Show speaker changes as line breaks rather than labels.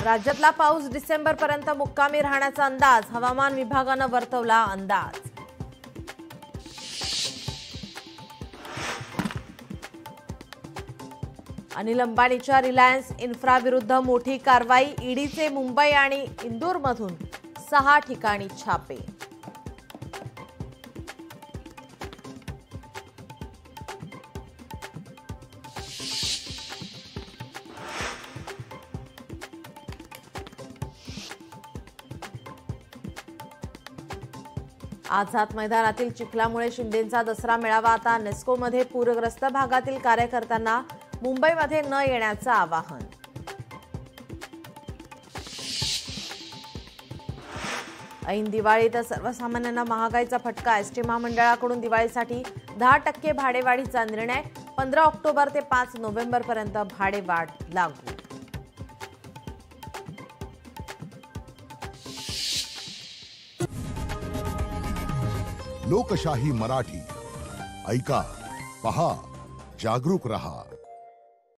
राज्यातला पाऊस डिसेंबरपर्यंत मुक्कामी राहण्याचा अंदाज हवामान विभागानं वर्तवला अंदाज। अनिल अंबानीच्या रिलायन्स इन्फ्रा विरुद्ध मोठी कारवाई। ईडीचे मुंबई आणि इंदूरमधून 6 ठिकाणी छापे। आझाद मैदानातील चिखलामुळे शिंदेंचा दसरा मेळावा आता नेस्कोमध्ये पूरग्रस्त भागातील कार्यकर्त्यांना मुंबईमध्ये न येण्याचं आवाहन। ऐन दिवाळीत सर्वसामान्यांना महागाईचा फटका। एसटी महामंडळाकडून दिवाळीसाठी 10% भाडेवाढीचा निर्णय। 15 ऑक्टोबर ते 5 नोव्हेंबरपर्यंत भाडेवाढ लागू।
लोकशाही मराठी ऐका, पहा, जागरूक रहा।